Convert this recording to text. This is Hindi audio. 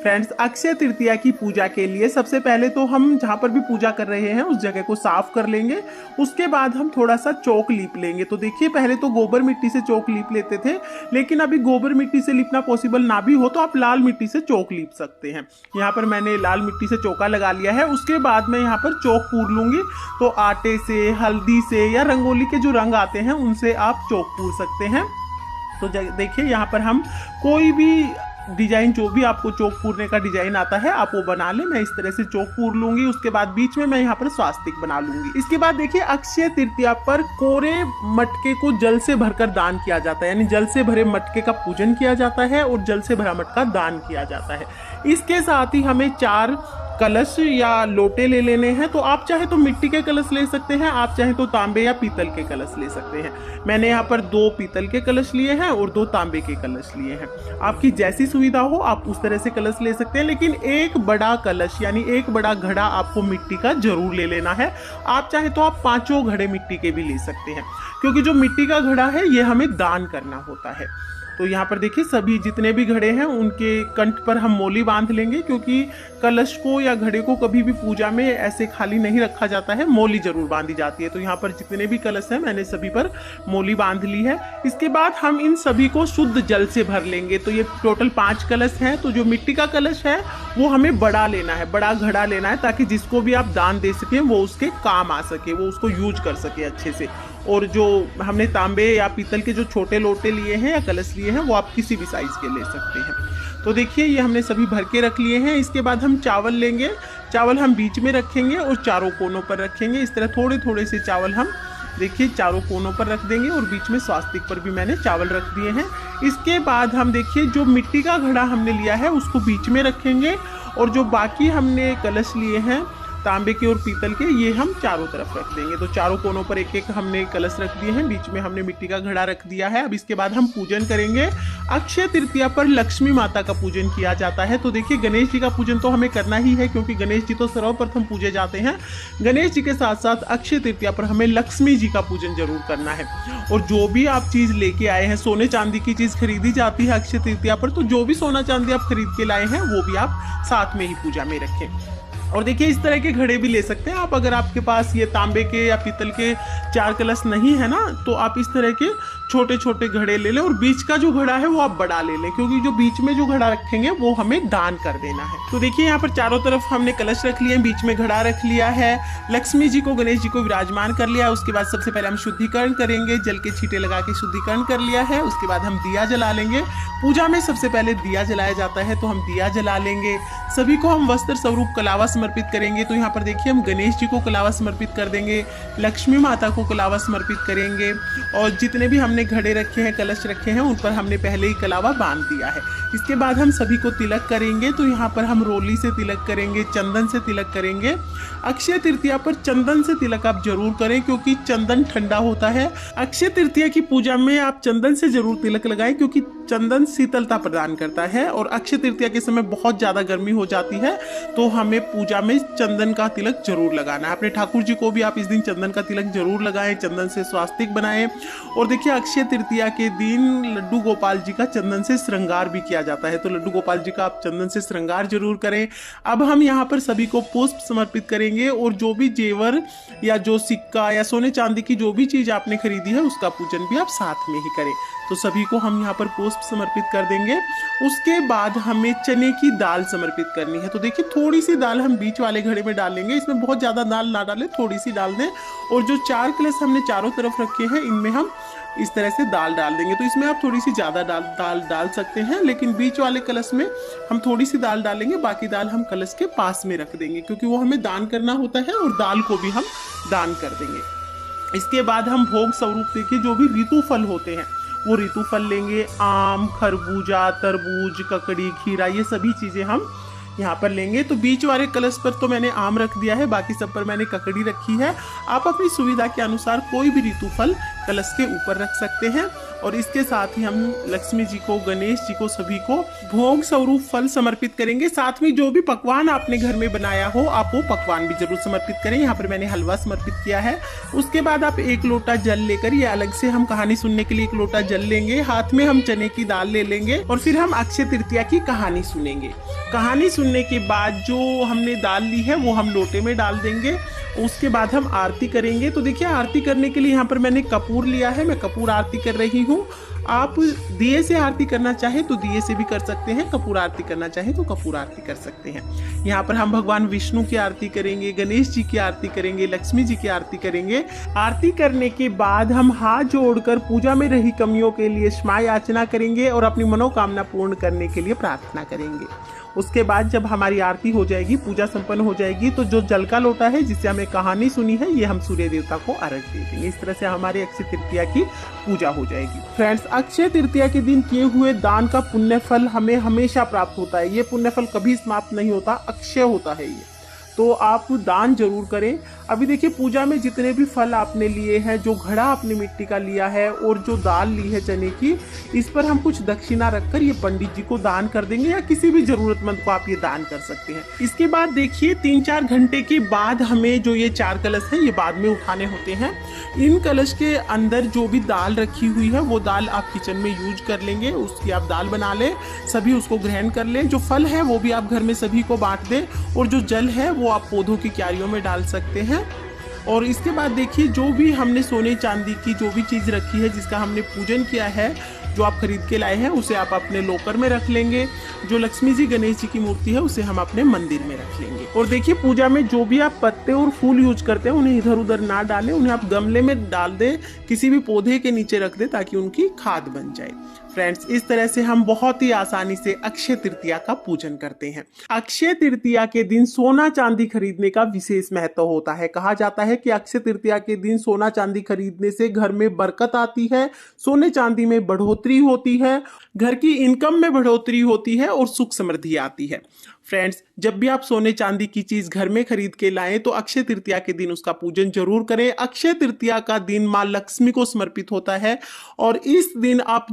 फ्रेंड्स, अक्षय तृतीया की पूजा के लिए सबसे पहले तो हम जहाँ पर भी पूजा कर रहे हैं उस जगह को साफ कर लेंगे। उसके बाद हम थोड़ा सा चौक लीप लेंगे। तो देखिए, पहले तो गोबर मिट्टी से चौक लीप लेते थे, लेकिन अभी गोबर मिट्टी से लिपना पॉसिबल ना भी हो तो आप लाल मिट्टी से चौक लीप सकते हैं। यहाँ पर मैंने लाल मिट्टी से चौका लगा लिया है। उसके बाद मैं यहाँ पर चौक पूर लूंगी। तो आटे से, हल्दी से या रंगोली के जो रंग आते हैं उनसे आप चौक पूर सकते हैं। तो देखिए, यहाँ पर हम कोई भी डिजाइन, जो भी आपको चौक पूरने का डिजाइन आता है आप वो बना ले। मैं इस तरह से चौक पूर लूंगी। उसके बाद बीच में मैं यहाँ पर स्वास्तिक बना लूंगी। इसके बाद देखिए, अक्षय तृतीया पर कोरे मटके को जल से भरकर दान किया जाता है, यानी जल से भरे मटके का पूजन किया जाता है और जल से भरा मटका दान किया जाता है। इसके साथ ही हमें 4 कलश या लोटे ले लेने हैं। तो आप चाहे तो मिट्टी के कलश ले सकते हैं, आप चाहे तो तांबे या पीतल के कलश ले सकते हैं। मैंने यहाँ पर 2 पीतल के कलश लिए हैं और 2 तांबे के कलश लिए हैं। आपकी जैसी सुविधा हो आप उस तरह से कलश ले सकते हैं, लेकिन एक बड़ा कलश यानी एक बड़ा घड़ा आपको मिट्टी का जरूर ले लेना है। आप चाहे तो आप 5 घड़े मिट्टी के भी ले सकते हैं, क्योंकि जो मिट्टी का घड़ा है ये हमें दान करना होता है। तो यहाँ पर देखिए, सभी जितने भी घड़े हैं उनके कंठ पर हम मोली बांध लेंगे, क्योंकि कलश को या घड़े को कभी भी पूजा में ऐसे खाली नहीं रखा जाता है, मोली जरूर बांधी जाती है। तो यहाँ पर जितने भी कलश हैं मैंने सभी पर मोली बांध ली है। इसके बाद हम इन सभी को शुद्ध जल से भर लेंगे। तो ये टोटल 5 कलश हैं। तो जो मिट्टी का कलश है वो हमें बड़ा लेना है, बड़ा घड़ा लेना है, ताकि जिसको भी आप दान दे सकें वो उसके काम आ सके, वो उसको यूज कर सके अच्छे से। और जो हमने तांबे या पीतल के जो छोटे लोटे लिए हैं या कलश लिए हैं वो आप किसी भी साइज के ले सकते हैं। तो देखिए, ये हमने सभी भर के रख लिए हैं। इसके बाद हम चावल लेंगे। चावल हम बीच में रखेंगे और चारों कोनों पर रखेंगे। इस तरह थोड़े थोड़े से चावल हम देखिए चारों कोनों पर रख देंगे और बीच में स्वास्तिक पर भी मैंने चावल रख दिए हैं। इसके बाद हम देखिए, जो मिट्टी का घड़ा हमने लिया है उसको बीच में रखेंगे और जो बाकी हमने कलश लिए हैं तांबे के और पीतल के, ये हम चारों तरफ रख देंगे। तो चारों कोनों पर एक एक हमने कलश रख दिए हैं, बीच में हमने मिट्टी का घड़ा रख दिया है। अब इसके बाद हम पूजन करेंगे। अक्षय तृतीया पर लक्ष्मी माता का पूजन किया जाता है। तो देखिए, गणेश जी का पूजन तो हमें करना ही है, क्योंकि गणेश जी तो सर्वप्रथम पूजे जाते हैं। गणेश जी के साथ साथ अक्षय तृतीया पर हमें लक्ष्मी जी का पूजन जरूर करना है। और जो भी आप चीज लेके आए हैं, सोने चांदी की चीज खरीदी जाती है अक्षय तृतीया पर, तो जो भी सोना चांदी आप खरीद के लाए हैं वो भी आप साथ में ही पूजा में रखें। और देखिए, इस तरह के घड़े भी ले सकते हैं आप। अगर आपके पास ये तांबे के या पीतल के 4 कलश नहीं है ना, तो आप इस तरह के छोटे छोटे घड़े ले लें और बीच का जो घड़ा है वो आप बड़ा ले लें, क्योंकि जो बीच में जो घड़ा रखेंगे वो हमें दान कर देना है। तो देखिए, यहाँ पर चारों तरफ हमने कलश रख लिए, बीच में घड़ा रख लिया है, लक्ष्मी जी को, गणेश जी को विराजमान कर लिया। उसके बाद सबसे पहले हम शुद्धिकरण करेंगे। जल के छींटे लगा के शुद्धिकरण कर लिया है। उसके बाद हम दिया जला लेंगे। पूजा में सबसे पहले दिया जलाया जाता है, तो हम दिया जला लेंगे। सभी को हम वस्त्र स्वरूप कलावा समर्पित करेंगे। तो यहाँ पर देखिए, हम गणेश जी को कलावा समर्पित कर देंगे, लक्ष्मी माता को कलावा समर्पित करेंगे, और जितने भी हमने घड़े रखे हैं, कलश रखे हैं, उन पर हमने पहले ही कलावा बांध दिया है। इसके बाद हम सभी को तिलक करेंगे। तो यहाँ पर हम रोली से तिलक करेंगे, चंदन से तिलक करेंगे। अक्षय तृतीया पर चंदन से तिलक आप जरूर करें, क्योंकि चंदन ठंडा होता है। अक्षय तृतीया की पूजा में आप चंदन से जरूर तिलक लगाएं, क्योंकि चंदन शीतलता प्रदान करता है। और अक्षय तृतीया के समय बहुत ज्यादा गर्मी हो जाती है, तो हमें पूजा में चंदन का तिलक जरूर लगाना है। अपने ठाकुर जी को भी आप इस दिन चंदन का तिलक जरूर लगाएं, चंदन से स्वास्तिक बनाएं। और देखिए, अक्षय तृतीया के दिन लड्डू गोपाल जी का चंदन से श्रृंगार भी किया जाता है। तो लड्डू गोपाल जी का आप चंदन से श्रृंगार जरूर करें। अब हम यहाँ पर सभी को पुष्प समर्पित करेंगे, और जो भी जेवर या जो सिक्का या सोने चांदी की जो भी चीज आपने खरीदी है उसका पूजन भी आप साथ में ही करें। तो सभी को हम यहाँ पर पुष्प समर्पित कर देंगे। उसके बाद हमें चने की दाल समर्पित करनी है। तो देखिए, थोड़ी सी दाल हम बीच वाले घड़े में डालेंगे। इसमें बहुत ज्यादा दाल ना डालें, थोड़ी सी डाल दें। और जो 4 कलश हमने चारों तरफ रखे हैं, इनमें हम इस तरह से दाल डाल देंगे। तो इसमें आप थोड़ी सी ज्यादा दाल डाल सकते हैं, लेकिन बीच वाले कलश में हम थोड़ी सी दाल डालेंगे, बाकी दाल हम कलश के पास में रख देंगे, क्योंकि वो हमें दान करना होता है और दाल को भी हम दान कर देंगे। इसके बाद हम भोग स्वरूप देखिए, जो भी ऋतु फल होते हैं वो ऋतु फल लेंगे। आम, खरबूजा, तरबूज, ककड़ी, खीरा, ये सभी चीजें हम यहाँ पर लेंगे। तो बीच वाले कलश पर तो मैंने आम रख दिया है, बाकी सब पर मैंने ककड़ी रखी है। आप अपनी सुविधा के अनुसार कोई भी ऋतु फल कलश के ऊपर रख सकते हैं। और इसके साथ ही हम लक्ष्मी जी को, गणेश जी को, सभी को भोग स्वरूप फल समर्पित करेंगे। साथ में जो भी पकवान आपने घर में बनाया हो आप वो पकवान भी जरूर समर्पित करें। यहाँ पर मैंने हलवा समर्पित किया है। उसके बाद आप 1 लोटा जल लेकर, ये अलग से हम कहानी सुनने के लिए 1 लोटा जल लेंगे, हाथ में हम चने की दाल ले लेंगे और फिर हम अक्षय तृतीया की कहानी सुनेंगे। कहानी सुनने के बाद जो हमने दाल ली है वो हम लोटे में डाल देंगे। उसके बाद हम आरती करेंगे। तो देखिए आरती करने के लिए यहाँ पर मैंने कपूर लिया है, मैं कपूर आरती कर रही हूँ। आप दिए से आरती करना चाहे तो दिए से भी कर सकते हैं, कपूर आरती करना चाहे तो कपूर आरती कर सकते हैं। यहाँ पर हम भगवान विष्णु की आरती करेंगे, गणेश जी की आरती करेंगे, लक्ष्मी जी की आरती करेंगे। आरती करने के बाद हम हाथ जोड़कर पूजा में रही कमियों के लिए क्षमा याचना करेंगे और अपनी मनोकामना पूर्ण करने के लिए प्रार्थना करेंगे। उसके बाद जब हमारी आरती हो जाएगी, पूजा संपन्न हो जाएगी, तो जो जल का लोटा है जिससे हमें कहानी सुनी है ये हम सूर्य देवता को अर्घ्य दे देंगे। इस तरह से हमारी अक्षय तृतीया की पूजा हो जाएगी। फ्रेंड्स, अक्षय तृतीया के दिन किए हुए दान का पुण्य फल हमें हमेशा प्राप्त होता है। ये पुण्य फल कभी समाप्त नहीं होता, अक्षय होता है ये। तो आप दान जरूर करें। अभी देखिए पूजा में जितने भी फल आपने लिए हैं, जो घड़ा आपने मिट्टी का लिया है और जो दाल ली है चने की, इस पर हम कुछ दक्षिणा रखकर ये पंडित जी को दान कर देंगे या किसी भी जरूरतमंद को आप ये दान कर सकते हैं। इसके बाद देखिए 3-4 घंटे के बाद हमें जो ये 4 कलश हैं ये बाद में उठाने होते हैं। इन कलश के अंदर जो भी दाल रखी हुई है वो दाल आप किचन में यूज कर लेंगे, उसकी आप दाल बना लें, सभी उसको ग्रहण कर लें। जो फल है वो भी आप घर में सभी को बांट दें और जो जल है वो आप पौधों की क्यारियों में डाल सकते हैं। और इसके बाद देखिए जो भी हमने सोने चांदी की जो भी चीज़ रखी है जिसका हमने पूजन किया है, जो आप खरीद के लाए हैं उसे आप अपने लॉकर में रख लेंगे। जो लक्ष्मी जी गणेश जी की मूर्ति है उसे हम अपने मंदिर में रख लेंगे। और देखिए पूजा में जो भी आप पत्ते और फूल यूज करते हैं उन्हें इधर उधर ना डालें, उन्हें आप गमले में डाल दें, किसी भी पौधे के नीचे रख दें ताकि उनकी खाद बन जाए। फ्रेंड्स, इस तरह से हम बहुत ही आसानी से अक्षय तृतीया का पूजन करते हैं। अक्षय तृतीया के दिन सोना चांदी खरीदने का विशेष महत्व होता है। कहा जाता है कि अक्षय तृतीया के दिन सोना चांदी खरीदने से घर में बरकत आती है, सोने चांदी में बढ़ोतरी होती है, घर की इनकम में बढ़ोतरी होती है और सुख समृद्धि आती है। फ्रेंड्स, जब भी आप सोने चांदी की चीज घर में खरीद के लाएं तो अक्षय तृतीया के दिन उसका पूजन जरूर करें। अक्षय तृतीया का दिन मां लक्ष्मी को समर्पित होता है और इस दिन आप